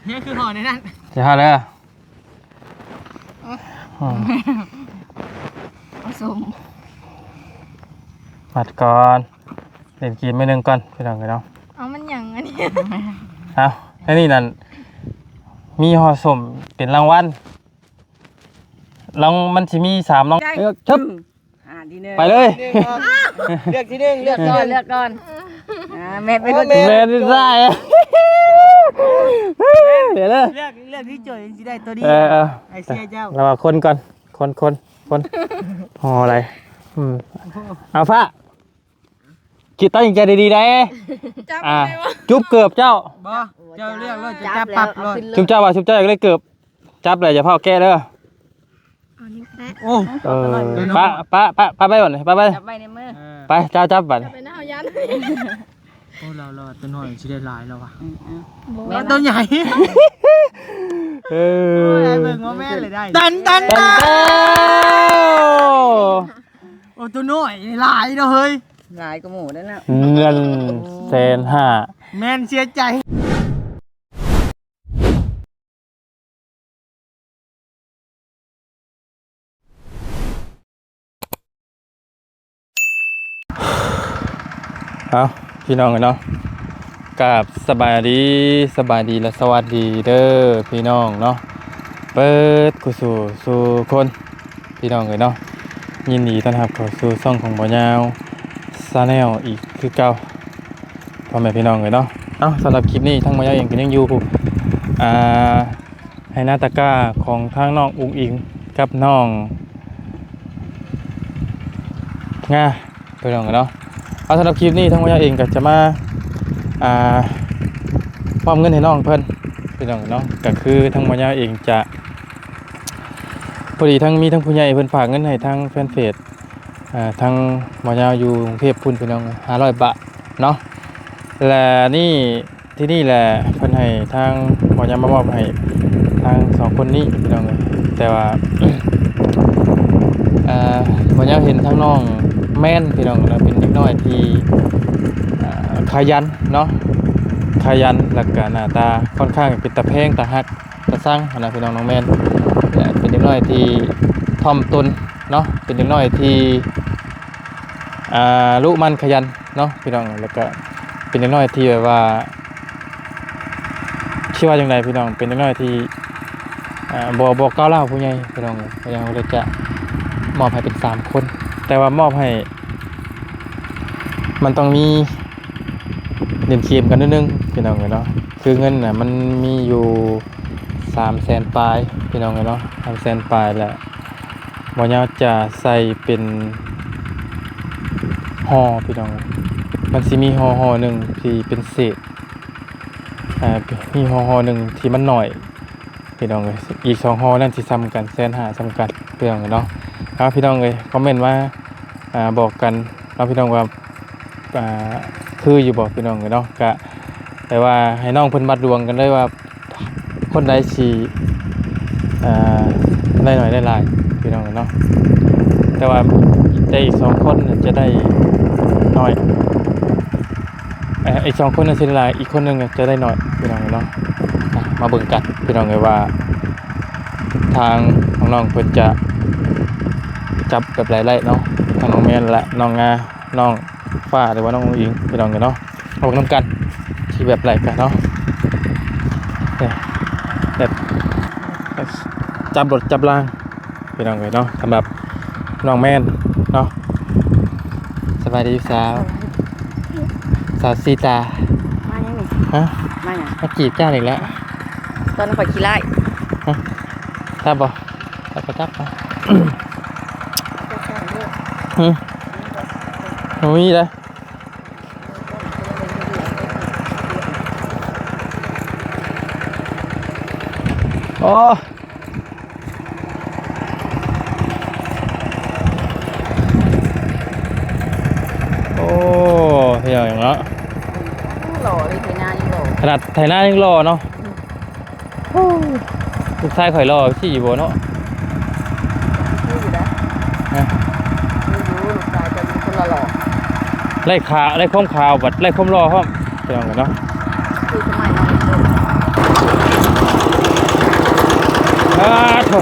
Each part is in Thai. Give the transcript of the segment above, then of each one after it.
นี่คือห่อในนั้นจะห่อเลยผสมมัดก่อนเล่นกินไม่นึงก่อนพี่น้องกันเนาะเอามันหยังอันนี้เอาแค่นี้นั่นมีห่อสมเป็นรางวัลลองมันจะมี3ลองชึบไปเลยเลือกที่หนึ่งเลือกก่อนแม่เป็นคนแม่ดีไซน์เดี๋ยวเลยเลือกที่จ่อยสิได้ตัวนี้ไอเสียเจ้าเราคนก่อนคนห่ออะไรเอาฟ้าคิดตั้งใจดีๆได้จุ๊บเกือบเจ้าบ่เจ้าเลือกเลยจะจับปับเลยจุ๊บเจ้าว่าจุ๊บเจ้าอยากได้เกือบจับเลยอย่าเผาแก้เด้อโอ้ป้าไปก่อนป้าไปจับไปในมือไปเจ้าจับบัตรไปหน้าเอายันโอ้เราตัวน้อยสิได้หลายแล้วว่ะตัวใหญ่เบิ่งว่าแม่เลยได้ตันโอ้ตัวน้อยหลายเนาะเฮ้ยหลายกว่าหมูนั่นน่ะเงิน150,000แม่นเสียใจเอาพี่น้องกันเนาะกับสบายดีและสวัสดีเด้อพี่น้องเนาะเปิดกูสู่คนพี่น้องเลยเนาะยินดีต้อนรับเข้าสู่ช่องของบ่ยาวซาแนลอีกคือเก่าพ่อแม่พี่น้องเลยเนาะสำหรับคลิปนี้ทั้งบ่ยาวเองก็ยังอยู่ให้หน้าตะกร้าของทางน้องอุ้งอิงกับน้องง่าพี่น้องเลยเนาะสำหรับคลิปนี้ทั้งวันเองก็จะมามอบเงินให้น้องเพิ่นพี่น้องเนาะก็คือทั้งวันเองจะพอดีทั้งผู้ใหญ่เพิ่นฝากเงินให้ทางแฟนเพจทางวันอยู่กรุงเทพพุ่นพี่น้อง500 บาทเนาะและนี่ที่นี่แหละเพิ่นให้ทางวันมามอบให้ทาง2คนนี้พี่น้องแต่ว่าวันเห็นทั้งน้องแม่นพี่น้องแล้วเป็นเด็กน้อยที่ขยันเนาะขยันแล้วก็หน้าตาค่อนข้างเป็นตาแพงตาฮักตาสั่งนะพี่น้องน้องแม่นเป็นเด็กน้อยที่ถ่อมตนเนาะเป็นเด็กน้อยที่รู้มันขยันเนาะพี่น้องแล้วก็เป็นเด็กน้อยที่แบบว่าชื่อว่าอย่างไรพี่น้องเป็นเด็กน้อยที่บอกก้าวเล่าผู้ใหญ่พี่น้องผู้ใหญ่เราจะมอบให้เป็น3 คนแต่ว่ามอบให้มันต้องมีเล่นเกมกันนิดนึงพี่น้องเนาะคือเงินน่ะมันมีอยู่300,000 ปลายพี่น้องเนาะ300,000 ปลายแหละบ่ยาวจะใส่เป็นห่อพี่น้องมันสิมีห่อนึงที่เป็นเศษมีห่อนึงที่มันหน่อยพี่น้องอีก2 ห่อนั่นสิซ้ำกัน150,000ซ้ำกันพี่น้องเนาะครับพี่น้องคอมเมนต์ว่าบอกกันเราพี่น้องว่าคืออยู่บอกพี่น้องเนาะก็แต่ว่าให้น้องเพิ่นมัดดวงกันเลยว่าคนใดสิได้หน่อยได้หลายพี่น้องเนาะแต่ว่าได้อีก2 คนจะได้น้อยอีก2 คนจะได้หลายอีกคนนึงจะได้น้อยพี่น้องเนาะมาเบิ่งกันพี่น้องว่าทางของน้องเพิ่นจะจับแบบไรๆเนาะทางน้องแมนและน้องงาน้องฟ้าหรือว่าน้องอิงไปลองกันเนาะเอาน้ำกันที่แบบไรกันเนาะแบบจับรถจับล่างไปลองกันเนาะสำหรับน้องแมนเนาะสบายดีสาวซีตามายังไงฮะมาจีบเจ้าอีกแล้วตอนนั้นข่อยขี้ไล่จับบ่จับมีเลยโอ้เฮียอย่างเนาะหล่อเลยไทยนายังหล่อขนาดไทยหน้ายังหล่อเนาะลูกชายข่อยหล่อที่อยู่บ่เนาะไล่ขาไล่ข้อมขาวบัดไล่ข้อมรอห้อมไปลองกันเนาะคือสมัยน้อง โถ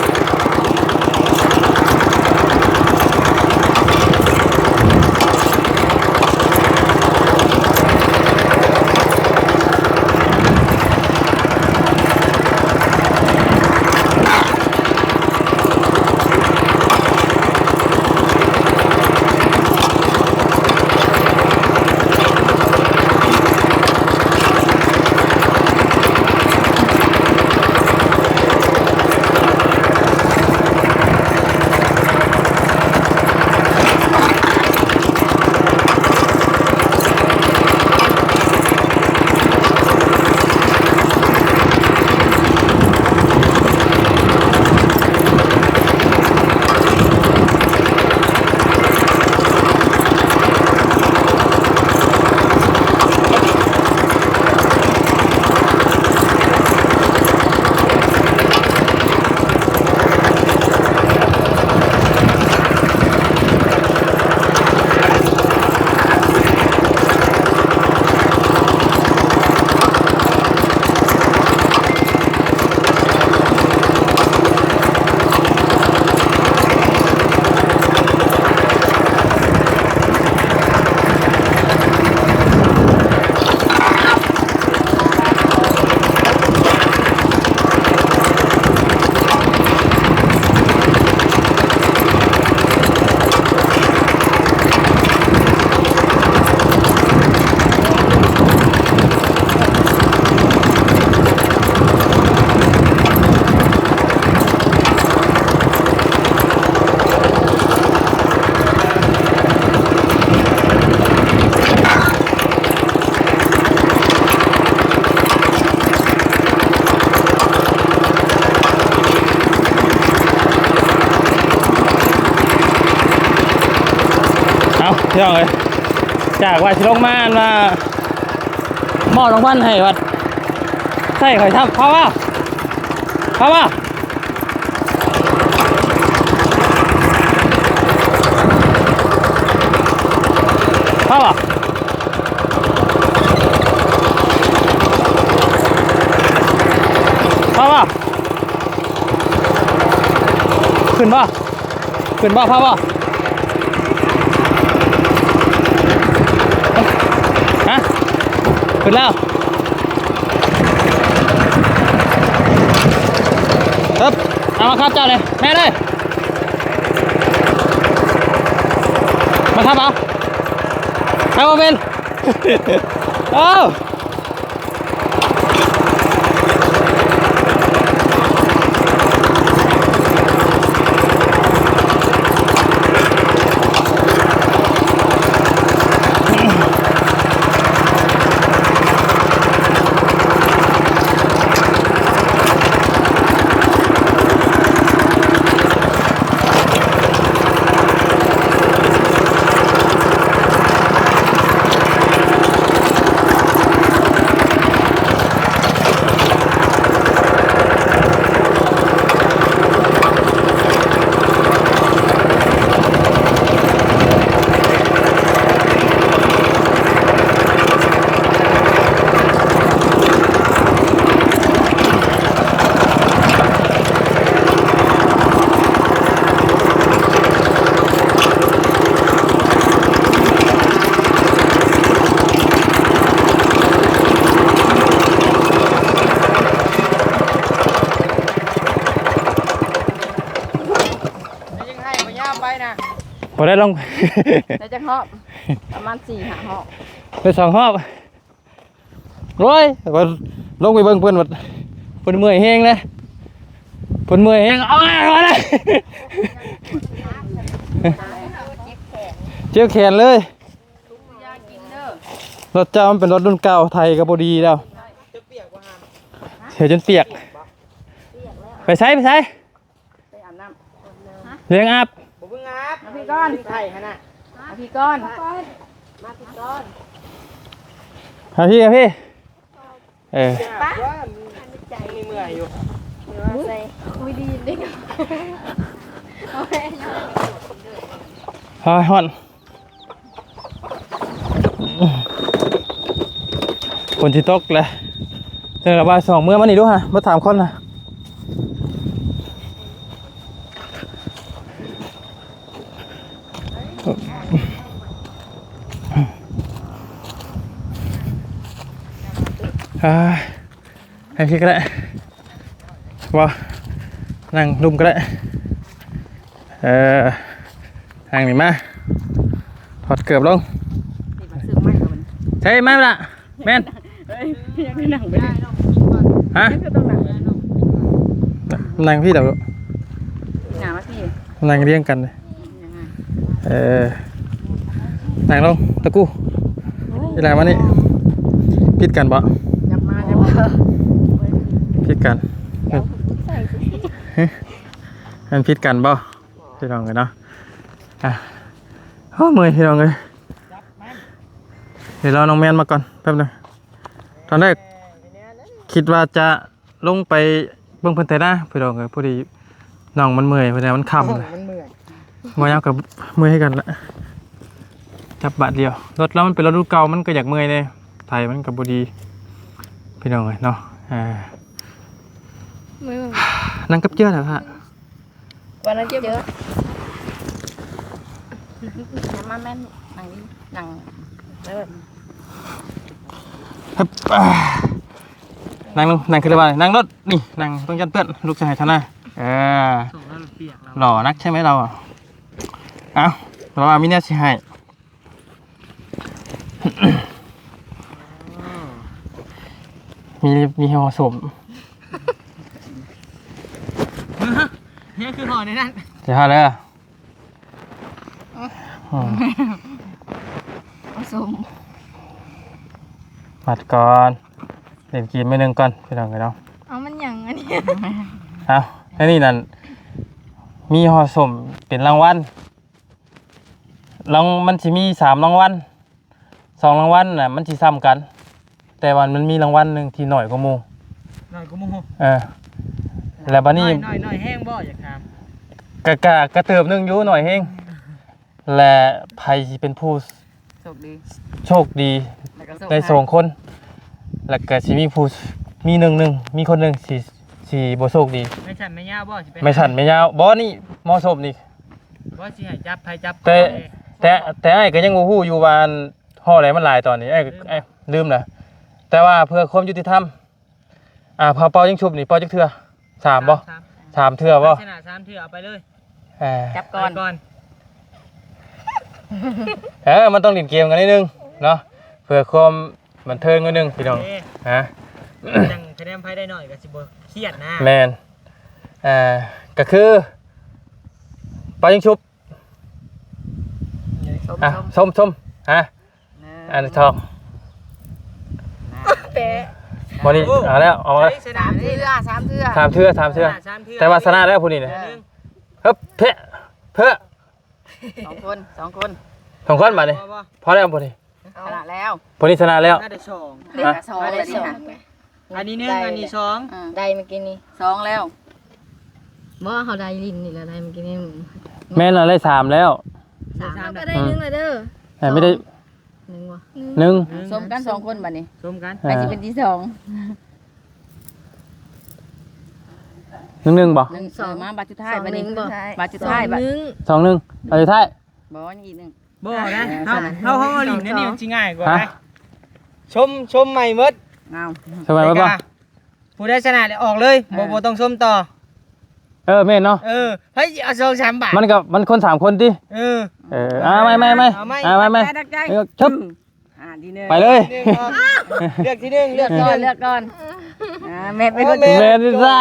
พี่น้องเลยจากว่าชิลงมาหม้อรางวัลให้วัดใช่เคยทำเพราะว่าเพราะว่าขึ้นบ่เพราะว่าฮะขึ้นแล้วครับเอามาครับเจ้าเลยแม่เลยมาครับเอามาเป็นเอา พอได้ลง ได้จักรอบประมาณ4-5 รอบ ไป2 รอบร้อยก็ลงไปเบิ่งเพิ่นว่าเพิ่นเมื่อยแฮงเลยเพิ่นเมื่อยแฮงเอามาเลยเจ็บแขนเลยรถเจ้ามันเป็นรถรุ่นเก่าไทยก็บ่ดีแล้วเสียจนเปียกไปใช้ไปอาบน้ำ เลี้ยงอาบ ผมเพิ่งอาบ มาพี่ก้อน ไข่ขนาด มาพี่ก้อน หาพี่กับพี่ป้ามีเมื่อยอยู่ คุยดีดิ ฮอนคนที่ตกเลยเจอกับว่า2 มื้อมานี่ดูฮะมาถามคนนะ ให้พี่ก็ได้ว่านั่งลุมก็ได้นั่งนี่มาถอดเกือบลง นี่มันซื้อไม่กับมัน ใช่ไหมล่ะแม่น เฮ้ยยังไม่นั่งไปได้ ฮะ ก็ต้องนั่งไป นั่งพี่เดี๋ยว หนามาพี่ นั่งเรียงกันเลย ยังไง นั่งลงตะกู้เวลามานี่พิดกันบ่ จับมาจับมา พิดกันมันพิดกันบ่พี่น้องเลยเนาะเมื่อยพี่น้องเลยเดี๋ยวรอน้องแมนมาก่อนแป๊บนึงตอนแรกคิดว่าจะลงไปเบิ่งเพิ่นแต่หน้าพี่น้องเลยพอดีน้องมันเมื่อยพอดีมันค่ำเลยมายาวกับเมื่อยให้กันละจับบาทเดียวรถแล้วมันเป็นรถรุ่นเก่ามันก็อยากเมื่อยเลยไทยมันกับบดีพี่น้องเลยเนาะนั่งกับเจ้าเหรอฮะ วันนั้นเยอะมาแม่นั่งนี่นั่งเลย ครับนั่งลงนั่งขึ้นมานั่งรถนี่นั่งต้องยันเปื้อนลูกชายท่านน่ะส่งแล้วเปียกแล้ว หล่อนักใช่ไหมเราเอาเราว่ามิเนี่ยสิให้มีห่อสม นี่คือห่อในนั้น จะหาเลย ผสม มัดก่อนเล่นกีมไม่นึงก่อนพี่น้องกันเนาะ เอามันอย่างอันนี้ เอาแค่นี้นั่นมีห่อสมเป็นรางวัลมันจะมี3รางวัล2รางวัลน่ะมันจะซ้ำกันแต่วันมันมีรางวัลหนึ่งที่หน่อยกว่าหมู่ หน่อยก็โมโห แล้วบัดนี้ หน่อยแห้งบ่อยากถาม กระเติบหนึงอยู่หน่อยเฮงและไผสิเป็นผู้ โชคดี โชคดีใน2คนแล้วก็สิมีผู้มีหนึ่งมีคนหนึงสิบ่โชคดี ไม่ฉันไม่ยาวบ่สิ ไม่สั่นไม่ยาวบ่นี่เหมาะสมนี่ บ่สิให้จับไผจับ แต่ไอ้ก็ยังบ่ฮู้อยู่ว่าอันห่ออะไรมันหลายตอนนี้ไอ้ลืมนะแต่ว่าเพื่อความยุติธรรมพอเป่ายิงชุบนี่เป่าจักเทื่อ3บ่3เทื่อบ่ ชนะ3เทื่อเอาไปเลย จับก่อน มันต้องเล่นเกมกันนิดนึงเนาะเพื่อความบันเทิงนิดนึงพี่น้องจังคะแนนไผได้หน่อยก็สิบ่เครียดนะ แม่นก็คือเป่ายิงชุบส้มอันทอง เป๊ะ วันนี้เอาแล้วเอาแล้ว สามเทื่อ 3เทื่อแต่ว่าชนะแล้วผู้นี้เนี่ยฮึบเพะสองคน 2คนมาเนี่ยพอแล้วผู้นี้ ชนะแล้ว ผู้นี้ชนะแล้ว น่าจะ2 เด็กกับ2เลยนี่ค่ะ อันนี้1อันนี้2 ได้เมื่อกี้นี้ 2แล้ว บ่เขาได้ลิ้นนี่แล้วได้เมื่อกี้นี้ แม่นเราได้3แล้ว 3ก็ได้นึงเลยเด้อ แต่ไม่ได้ 1ว่ะ 1 สมกัน2คนบัดนี้ รวมกัน ไปสิเป็นที่2 1บ่ 1มาบัตรสุดท้ายบัดนี้บัตรสุดท้ายบัตร 2-1เอาสุดท้าย บ่อีก1 บ่นะเฮาหลินนี่มันสิง่ายกว่าไหมชมใหม่หมด เอา ทำไมวะป่ะ ผู้ได้ชนะได้ออกเลยบ่ต้องชมต่อ แม่นเนาะ เฮ้ยเอา2-3บาท มันคน3คนติไม่ชึบ ที่1 ไปเลย เลือกที่1เลือก เลือกก่อนแม่ไปดู แม่นได้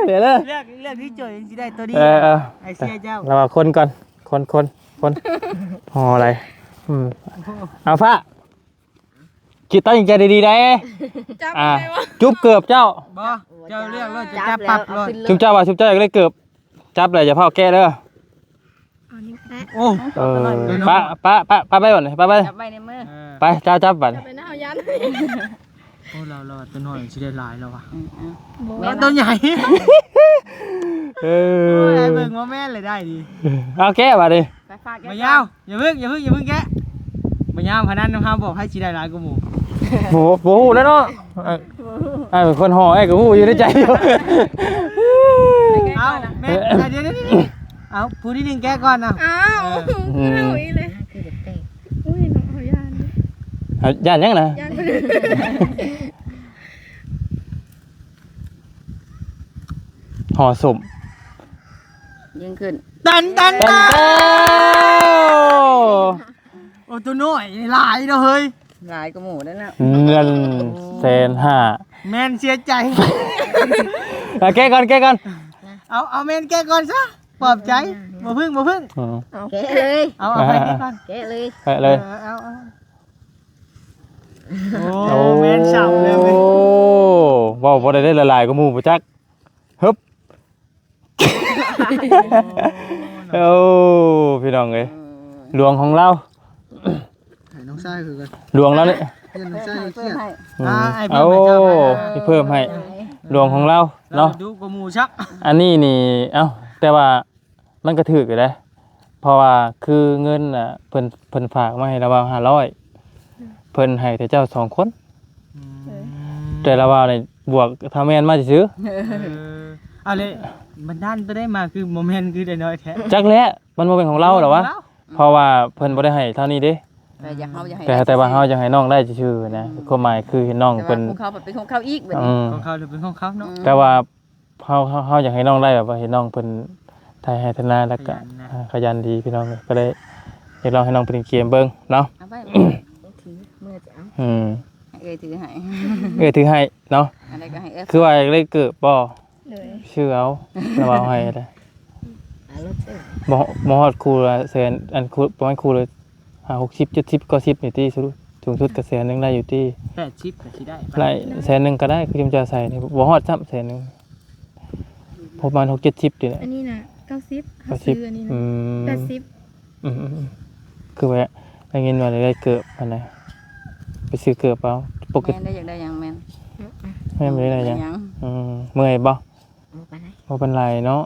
เดี๋ยวเลย เลือกที่เจอสิได้ตัวดีไอ้เสียเจ้า เรามาคนก่อนคนห่ออะไรเอาฟ้าคิดตั้งใจดีๆได้จุ๊บเกือบเจ้า บ่เจ้าเลือกเลยจะจับปรับเลย ชุบเจ้าอยากได้เกือบจับเลยอย่าเผาแก้เด้อ โอ้ ป้าไปก่อนป้าไป จับไว้ในมือ ไปเจ้าจับบัตร ไปหน้ายัน โอ้เราตัวน้อยสิได้หลายแล้วว่ะ แม่ ตัวใหญ่ ไอ้ เบิ่งว่าแม่เลยได้ดี เอาแก้บัตรดิ ไปฝาก บ่ยาวอย่าเพิ่งแกะบ่ยาวพนันน้ำห้ามบอกให้สิได้หลายกว่าหมู่ โหแล้วเนาะไอ้เป็นคนห่อไอ้กับหูอยู่ในใจอยู่ เอาแม่เดี๋ยวเอาผู้ที่1แกะก่อนนะ อ้าวเอาอีกเลยอุ้ยน้องเขายัน ย่านยังนะ ยันคนอื่น ห่อสุ่ม ยิงขึ้น ตัน ตันเต้า โอ้ตัวน้อยหลายเด้อเฮ้ย หลายกระหมูนั่นน่ะ เงิน150,000 แม่นเสียใจ เอาแก้ก่อน เอาแม่นแกก่อนซะปลอบใจบ่พึ่ง อืม แกะเลย เอาไปแกก่อน แกะเลย ไปเลย เอาโอ้แม่นเสาเลยเว้ย โอ้ว้าวบ่ได้ละลายก็หมู่บ่จักฮึบโอ้พี่น้องเอ้ยหลวงของเรา ให้น้องชายคือกัน หลวงแล้วนี่ เพื่อนน้องชายเครียด ให้ ไอ้ โอ้ เพิ่มให้เจ้า ที่เพิ่มให้หลวงของเราเนาะ ดูกระหมูชัก อันนี้นี่เอ้าแต่ว่ามันก็ถูกอยู่เด้เพราะว่าคือเงินน่ะเพิ่นฝากมาให้เราว่า500เพิ่นให้แต่เจ้า2คนแต่ละว่านี่บวกถ้าแม่นมาซื้อ เอาเลยมันด้านไปได้มาคือโมเมนต์คือได้น้อยแท้ จักแล้วมันบ่เป็นของเราหรอวะเพราะว่าเพิ่นบ่ได้ให้เท่านี้เด้ แต่อย่าเฮาอย่าให้ แต่ว่าเฮายังให้น้องได้ซื่อๆนะความหมายคือให้น้อง แต่ว่า เพิ่น ของเขาเป็นของเขาอีกแบบ อื นี้ ม ของเขาหรือเป็นของเขาเนาะ แต่ว่าเฮาอยากให้น้องได้แบบว่าให้น้องเพิ่นทายให้ธนาแล้วก็ขยันดีพี่น้องก็เลยอยากลองให้น้องเป็นเกมเบิ่งเนาะ เอาไป ถือเมื่อจะเอา อืม ให้ถือให้ ถือให้เนาะ อะไรก็ให้เอฟ คือว่าเลยเกิดบ่ เลย ชื่อเอาแล้วเอาให้ได้ รถเส้น บ่ฮอดครูละแสนอันครูประมาณครูเลย60 70ก็10นี่ที่สูงสุดก็แสนนึงได้อยู่ที่ 80ก็สิได้ ไล่แสนนึงก็ได้คือจำจะใส่นี่บ่ฮอดซ้ำแสนนึงประมาณ6-70นี่แหละ อันนี้นะ90 90 ซื้ออันนี้นะ อืม 80 อืมคือว่าได้เงินมาได้เกิบอันไหนไปซื้อเกิบเอาปก แม่ ติ นได้อยากได้หยังแม่น ไม่ได้อะไรยังเมื่อยบ่ เอาไปไหน บ่เป็นไรเนาะ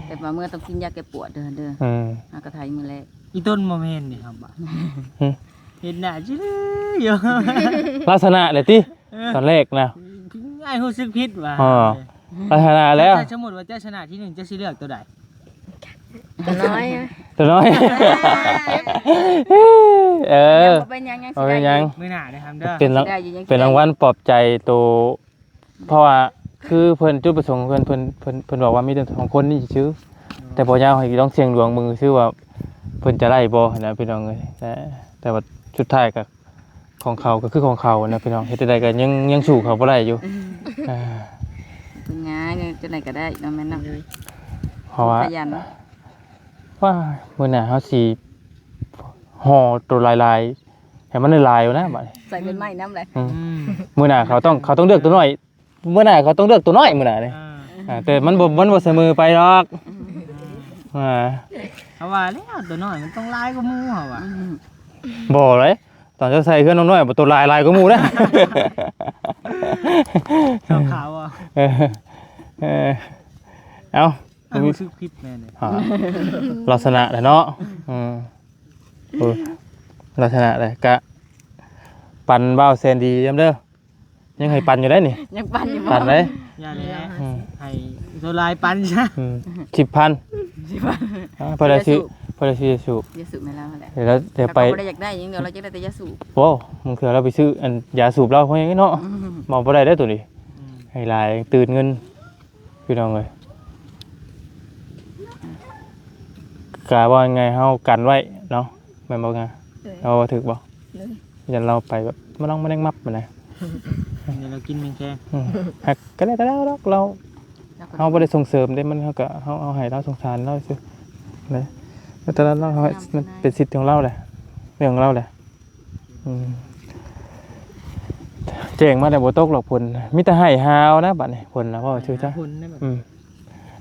แต่ว่าเมื่อต้องกินยาแก้ปวดเด้อ อืม อากระไทยมือแรก อีต้นโมเมนต์นี่ครับบ่ะ หึ เห็นหน้าจิอยู่ ลักษณะเลยติตอนแรกนะ ง่ายรู้สึกผิดว่ะ อ๋อ ลักษณะแล้ว สมมุติว่าเจ้าชนะที่1จะสิเลือกตัวใด ตัวน้อยอะ ตัวน้อย เออ บ่เป็นหยังยัง เอาเป็นหยัง มื้อหน้านะครับเด้อ เป็นรางวัลปลอบใจตัวเพราะว่าคือเพิ่นจุดประสงค์เพิ่นบอกว่ามีแต่2คนนี่ชื่อแต่บ่ยาวให้ต้องเสี่ยงดวงมือชื่อว่าเพิ่นจะไล่บ่นะพี่น้องเอ้ยแต่ว่าสุดท้ายก็ของเขาก็คือของเขานะพี่น้องเฮ็ดได้ก็ยังสู้เขาบ่ได้อยู่อ่า เป็นงานจังได๋ก็ได้เนาะแม่นเนาะ เพราะว่า ขยัน ว่ามื้อหน้าเฮาสิห่อตัวลายๆให้มันลายๆอยู่นะบัดนี้ ใส่เป็นไม้น้ำเลย อืมมื้อหน้าเขาต้องเลือกตัวน้อยมื้อหน้าเขาต้องเลือกตัวน้อยมื้อหน้านี่แต่มันบ่เสมอไปหรอกอ่า เพราะว่าแล้วตัวน้อยมันต้องลายกว่าหมู่เหรอวะ บ่เลยตอนจะใส่เครื่องน้อยๆบ่ตัวลายกว่าหมู่นะ ขาวๆอ่ะ เออเอ้า รู้สึกผิดแม่เนี่ย อ่าลักษณะแหละเนาะเออลักษณะแหละกะปั่นเบ้าแซนดีจำเด้อยังให้ปั่นอยู่ได้นี่ ยังปั่นอยู่ ปั่นเลย อย่าเลย อืม ให้ตัวลายปันซะ 10,000พอได้ซื้อสูบ ยาสูบไม่แล้วแหละ เดี๋ยวไป เราบ่ได้อยากได้อย่างเดียวเราจะได้แต่ยาสูบ โอ้มึงคือเราไปซื้ออันยาสูบเราเพราะอย่างนี้เนาะมองบ่ได้ได้ตัวนี้ให้หลายตื่นเงินพี่น้องเลยกะว่าไงเฮากันไว้เนาะแม่นบ่ไงเราว่าถึกบ่ยันเราไปแบบมาลองมาแดงมับมานะ เดี๋ยวเรากินแมงแคง หักก็ได้ดอกเราเฮาบ่ได้ส่งเสริมได้มันเฮาก็เฮาให้เราสงสารเราซื่อนะแต่เรามันเป็นสิทธิ์ของเราแหละเรื่องของเราแหละเจ๋งมาแต่บ่ตกหรอกผลมีแต่ให้ฮาวนะบัดนี้ผลแล้วพ่อชื่อจ้ะ คุณนั่นแบบ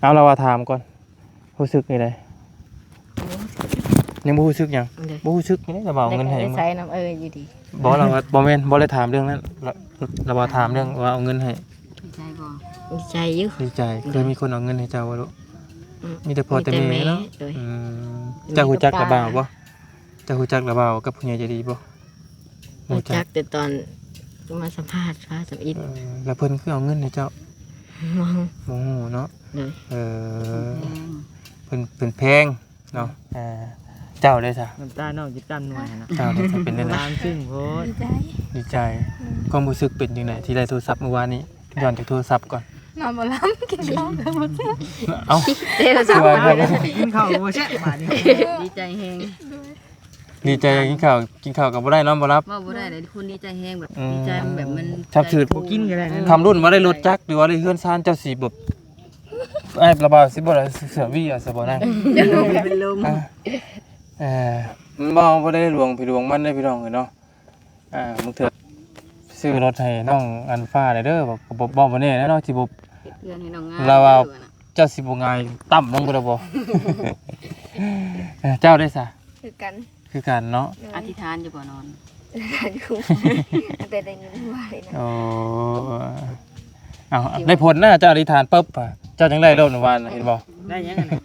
เอาเราว่าถามก่อนรู้สึกนี่ไดยังบ่รู้สึกหยังบ่รู้สึกนี่จะเอาเงินให้ยัง ใส่น้ำอยู่ดี บ่เราว่าบ่แม่นบ่ได้ถามเรื่องนั้นเราว่าถามเรื่องว่าเอาเงินให้ ดีใจบ่ ดีใจอยู่ ดีใจเคยมีคนเอาเงินให้เจ้าบ่ลูก อืม มีแต่พ่อแต่แม่เนาะ โดย เจ้าฮู้จักระบ่าวบ่เจ้าฮู้จักระบ่าวกับผู้ใหญ่ใจดีบ่ รู้จักแต่ตอนมาสัมภาษณ์ฟ้าสำอิด แล้วเพิ่นคือเอาเงินให้เจ้าม อง โมโหเนาะ เลย เพิ่นแพงเนาะ เจ้าได้ซะ น้ำตาน้องจิตตามหน่วยนะ เจ้าได้ซะเป็นจังได๋ ตามซึ่งโพด ดีใจ ดีใจความรู้สึกเป็นจังได๋ที่ได้โทรศัพท์เมื่อวานนี้ย้อนจากโทรศัพท์ก่อน นอนบ่หลับกินข้าวแล้วบ่เชื่อ เอ้า เด้อสาว ว่าครับ กินข้าวบ่แซ่บมานี่ ดีใจแฮง ดีใจกินข้าวก็บ่ได้นอนบ่หลับ ว่าบ่ได้เลยคุณดีใจแฮงแบบ อืม ดีใจแบบมัน ชับชืด บ่กินก็ได้นะ คำรุ่นบ่ได้รถจักรหรือว่าได้เฮือนซ่านเจ้าสิแบบไอ้ระบาดสิบ่ได้เสือวี่อ่ะสิบ่ได้ เป็นลม มันบ่ได้หลวงพี่หลวงมันได้พี่น้องเนาะมึงเถิดซื้อรถให้น้องอันฟ้าได้เด้อบ่บ่แน่นะเนาะสิบ่ เพื่อนให้น้องงาน เราเอา เจ้าสิบ่ง่ายต่ำลงบ่ได้บ่ เจ้าได้ซะ คือกัน คือกันเนาะ อธิษฐานอยู่บ่นอน อยู่แต่ได้ยินว่าเลยนะ โอ้เอาได้ผลนะเจ้าอธิษฐานปุ๊บอะเจ้าจังได้โลดเมื่อวานน่ะเห็นบ่ ได้ยังไงน่ะ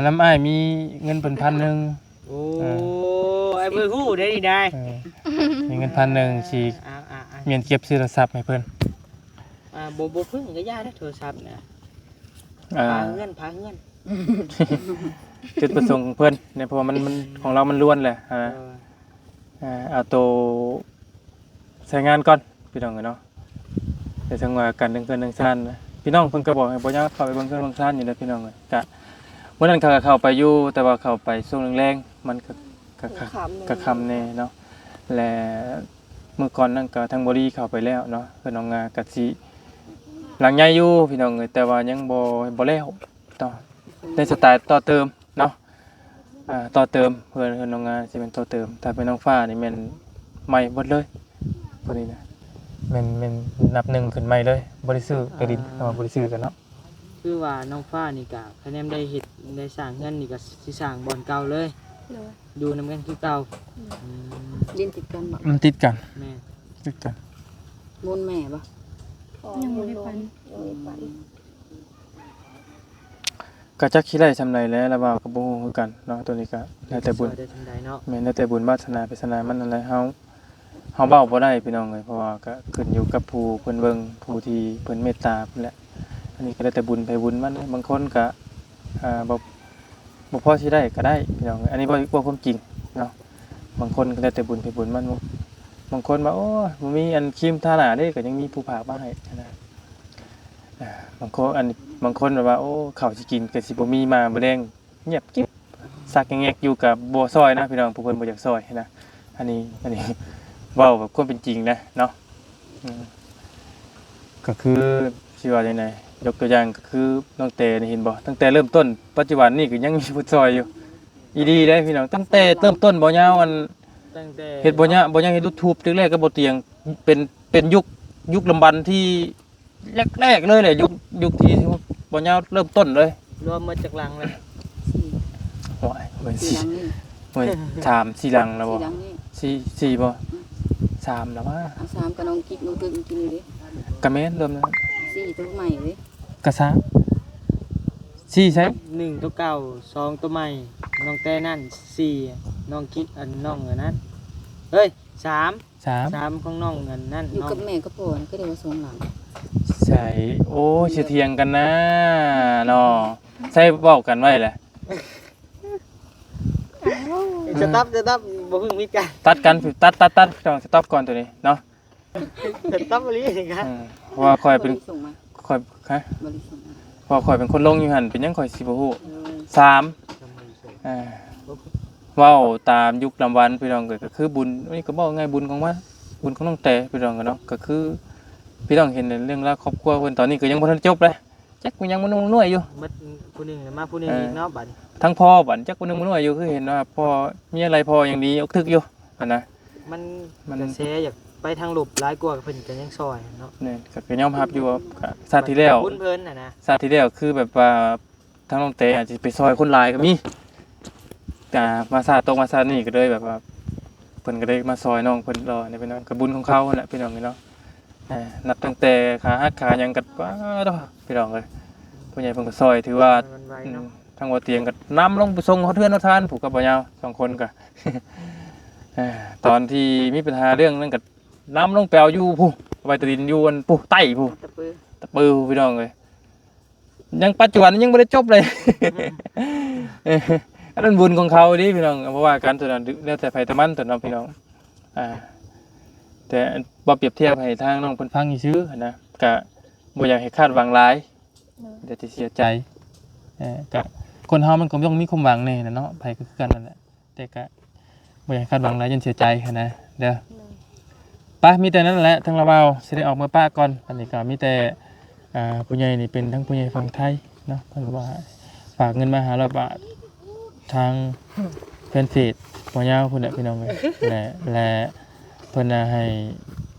น้ำอ้ายมีเงินเป็น1,000 โอ้ไอ้เบิ่ฮู้ได้ดีได้ มีเงิน1,000สิเมียนเก็บซื้อโทรศัพท์ให้เพิ่น บ่พึ่งก็ย่าได้โทรศัพท์นะพาเงิน จุดประสงค์ของเพิ่นเนี่ยเพราะว่ามันของเรามันล้วนแหละเอาตัวใช้งานก่อนพี่น้องเนาะแต่จังว่ากันเรื่องซ่านนะพี่น้องเพิ่นก็บอกให้บ่ยากเข้าไปเบิ่งเรื่องซ่านอยู่เด้อพี่น้องกะเมื่อนั้นเขาก็เข้าไปอยู่แต่ว่าเข้าไปช่วงแรงๆมันก็คำแน่เนาะและเมื่อก่อนนั่นก็ทางบริเข้าไปแล้วเนาะเพิ่นน้องงากะสิหลังใหญ่อยู่พี่น้องแต่ว่ายังบ่แล้วต่อในสไตล์ต่อเติมเนาะต่อเติมเพื่อนน้องงาสิเป็นต่อเติมถ้าเป็นน้องฟ้านี่แม่นใหม่หมดเลยพวกนี้นะแม่นนับหนึ่งขึ้นใหม่เลยบ่ได้ซื้อกระดินบ่ได้ซื้อกันเนาะ คือว่าน้องฟ้านี่ก็คะแนนได้เฮ็ดได้สร้างเงินนี่ก็สิสร้างบ่อนเก่าเลย เลย อยู่นำกันคือเก่า ดินติดกันบ่ มันติดกัน แม่ ติดกัน มูลแม่บ่ ยังบ่ได้ปัน ก็จักคิดได้ซำใดแล้วแล้วว่าก็บ่ฮู้คือกันเนาะตัวนี้ก็แล้วแต่บุญ ได้ทันใดเนาะ แม่นแล้วแต่บุญวาสนาไปสนามันอะไรเฮาเว้าบ่ได้พี่น้องเอ้ยเพราะว่าก็ขึ้นอยู่กับผู้เพิ่นเบิ่งผู้ที่เพิ่นเมตตาเพิ่นแหละอันนี้ก็แล้วแต่บุญไปบุญมันบางคนก็บ่พอสิได้ก็ได้พี่น้องอันนี้บ่ความจริงเนาะบางคนก็แล้วแต่บุญไปบุญมันบางคนว่าโอ้บ่มีอันครีมทาหน้าเด้ก็ยังมีผู้ผากมาให้นะบางคนแบบว่าโอ้ข้าวสิกินก็สิบ่มีมาบ่แดงเงียบกิ๊บซักแงกอยู่กับบ่ซอยนะพี่น้องผู้เพิ่นบ่อยากซอยนะอันนี้เว้าแบบความเป็นจริงนะเนาะก็คือสิว่าจังได๋ยกตัวอย่างก็คือน้องเตนี่เห็นบ่ตั้งแต่เริ่มต้นปัจจุบันนี่ก็ยังมีผู้ซอยอยู่อีดีเด้พี่น้องตั้งแต่เริ่มต้นบ่ยาวอัน ตั้งแต่ เฮ็ดบ่ยาวบ่ยังเฮ็ด YouTube แรกๆก็บ่เตียงเป็นยุคลำบันที่แรกๆเลยแหละยุคที่บ่ยาวเริ่มต้นเลย รวมมาจากหลังเลย โอ้ยเหมือน สีหลังนี่ เหมือน3 4หลังแล้วบ่ สีหลังนี่ 4บ่3แล้วว่า เอา3กับน้องกิ๊กน้องตึกกินเลยดิ ก็แม่นเริ่มแล้ว 4ตัวใหม่เลย ก็3 4ใช่ 1ตัวเก่า2ตัวใหม่น้องแต่นั่น4น้องกิ๊กอันน้องอันนั้นเฮ้ย3 3 ของน้องอันนั้น อยู่ น้อง กับแม่กับพ่อนี่ก็ได้ว่า2หลัง ใช่โอ้ยสิเถียงกันนะเนาะใช่เว้ากันไว้แหละ จะตับบ่เพิ่งมีกัน ตัดกันตัดต้องสต็อปก่อนตัวนี้เนาะ จะตับบ่ลีนี่ครับ เพราะว่าคอยเป็น บ่ได้ส่งมา คอยฮะ บ่ได้ส่งมา เพอคอยเป็นคนลงอยู่หั่นเป็นหยังคอยสิบ่ฮู้3เว้าตามยุคลำวันพี่น้องก็คือบุญนี่ก็บอกง่ายบุญของว่าบุญของน้องแต่พี่น้องกันเนาะก็คือพี่น้องเห็นในเรื่องราวครอบครัวเพิ่นตอนนี้ก็ยังบ่ทันจบเลยจักมันยังมันนุ่ยอยู่ มัดผู้หนึงมาผู้หนึงอีกเนาะบัด ทั้งพ่อบัดจักมันนุ่ยอยู่คือเห็นว่าพ่อมีอะไรพ่ออย่างดีอกทึกอยู่หั่นนะ มันจะเสียอยากไปทางหลบหลายกว่าเพิ่นก็ยังซอยเนาะ เนี่ยก็ยอมรับอยู่ว่าชาติที่แล้ว บุญเพิ่นน่ะนะ ชาติที่แล้วคือแบบว่าทั้งน้องเตอาจจะไปซอยคนหลายก็มีแต่มาซาตรงมาซานี่ก็เลยแบบว่าเพิ่นก็ได้มาซอยน้องเพิ่นรอเนี่ยพี่น้องก็บุญของเขาแหละพี่น้องนี่เนาะนับตั้งแต่ขาหักขาหยังก็ว้าดอพี่น้องเอ้ยผู้ใหญ่เพิ่นก็ซอยถือว่า มันไวเนาะ ทางบ่เตียงก็นำลงไปส่งเขาเทือนเขาทานผูกกับบ่ยาว2คนก็ ตอนที่มีปัญหาเรื่องนั้นก็นำลงแปลวอยู่ผู้ไว้ตดินอยู่อันผู้ใต้ผู้ ตะปือ ตะปือพี่น้องเลยยังปัจจุบันยังไม่ได้จบเลย อันนั้นบุญของเขาดิพี่น้องเพราะว่าการตัวนั้นแล้วแต่ไผแต่มันตัวน้องพี่น้องแต่บ่เปรียบเทียบให้ทางน้องเพิ่นฟังซื่อๆนะก็บ่อยากให้คาดหวังหลายเดี๋ยวจะเสียใจก็คนเฮามันก็ต้องมีความหวังแน่นะเนาะไผก็คือกันนั่นแหละแต่ก็บ่อยากให้คาดหวังหลายจนเสียใจนะเด้อไปมีแต่นั้นแหละทั้งเราเบาสิได้ออกมือป้าก่อนอันนี้ก็มีแต่ผู้ใหญ่นี่เป็นทั้งผู้ใหญ่ฝั่งไทยเนาะเพิ่นก็ว่าฝากเงินมา500 บาททางแฟนเพจบ่ยาวพุ่นแหละพี่น้องเอ้ยและเพิ่นให้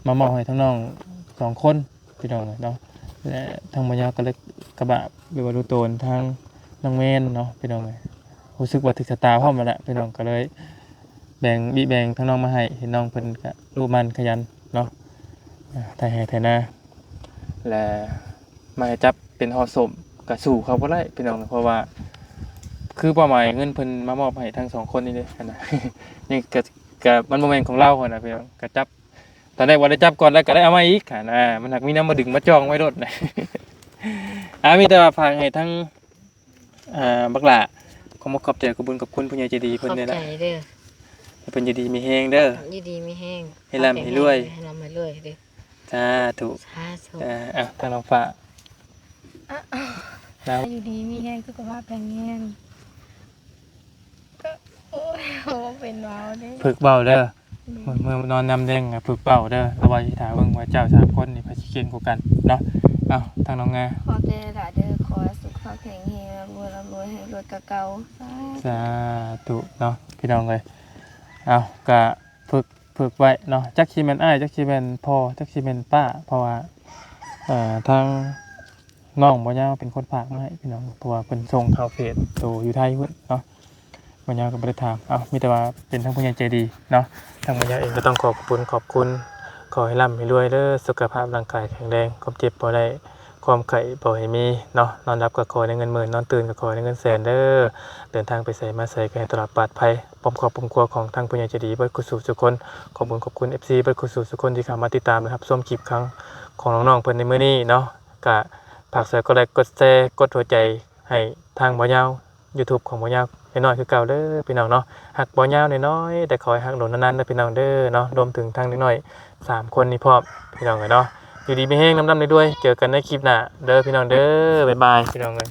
มามอบให้ทั้งน้อง2คนพี่น้องเนาะและทางบ่ยาวก็เลยกระบะหรือว่าดูโตนทางน้องเมนเนาะพี่น้องเอ้ยรู้สึกว่าถึกชะตาพร้อมแล้วแหละพี่น้องก็เลยแบ่งทั้งน้องมาให้เห็นน้องเพิ่นก็รู้มันขยันเนาะไทยให้ไทยนาและมาให้จับเป็นห่อสมก็สู้เขาบ่ได้พี่น้องเพราะว่าคือเป้าหมายเงินเพิ่นมามอบให้ทั้ง2คนนี่เด้นะ นี่ก็มันบ่แม่นของเรานะพี่น้องก็จับตอนแรกว่าได้จับก่อนแล้วก็ได้เอามาอีกนะมันหักมีน้ำมาดึงมาจองไว้รถนะ มีแต่ว่าฝากให้ทั้งบักหล่าขอบใจขอบคุณกับคุณผู้ใหญ่ใจดีเพิ่นนี่แหละ ขอบใจเด้อ ให้เพิ่นอยู่ดีมีแฮงเด้อ อยู่ดีมีแห้ง ให้ร่ำให้รวย ให้ร่ำให้รวยเด้อ สาธุ สาธุ ทางน้องฟ้าแล้ว อยู่ดีมีแห้งสุขภาพแข็งแรงก็โอ้ยโหเป็นว้าวเด้ ฝึกเบาเด้อเมื่อนอนนำแดงฝึกเบาเด้อระวังสิถาเบิ่งว่าเจ้า3คนนี่ไผสิเก่งกว่ากันเนาะทางน้องงา ขอใจหลายเด้อขอสุขภาพแข็งแรงร่ำรวยให้รวยกะเก่าสาธุ สาธุเนาะพี่น้องเลยก็ฝึกไว้เนาะจักสิแม่นอ้ายจักสิแม่นพ่อจักสิแม่นป้าเพราะว่าทางน้องบ่ยาวเป็นคนฝากมาให้พี่น้องเพราะว่าเพิ่นส่งเข้าเพจโตอยู่ไทยพุ่นเนาะบ่ยาวก็บ่ได้ถามมีแต่ว่าเป็นทั้งผู้ใหญ่ใจดีเนาะทางบ่ยาวเองก็ต้องขอบคุณขอให้ร่ำให้รวยเด้อสุขภาพร่างกายแข็งแรงความเจ็บบ่ได้ความไข้บ่ให้มีเนาะนอนรับก็ขอได้เงินหมื่นนอนตื่นก็ขอได้เงินแสนเด้อเดินทางไปไสมาไสก็ให้ตลอดปลอดภัยพร้อมครอบครัวของทางผู้ใหญ่ใจดีเบิดกุศลทุกคนขอบคุณ FC เบิดกุศลทุกคนที่เข้ามาติดตามนะครับชมคลิปครั้งของน้องๆเพิ่นในมื้อนี้เนาะก็ฝากกดไลค์กดแชร์กดหัวใจให้ทางบ่ยาว YouTube ของบ่ยาวน้อยๆคือเก่าเด้อพี่น้องเนาะฮักบ่ยาวน้อยๆแต่ขอให้ฮักโดนนานๆเด้อพี่น้องเด้อเนาะรวมถึงทางน้อยๆ3คนนี้พร้อมพี่น้องเนาะอยู่ดีมีแฮงน้ำๆด้วยเจอกันในคลิปหน้าเด้อพี่น้องเด้อบ๊ายบายพี่น้องเอ้ย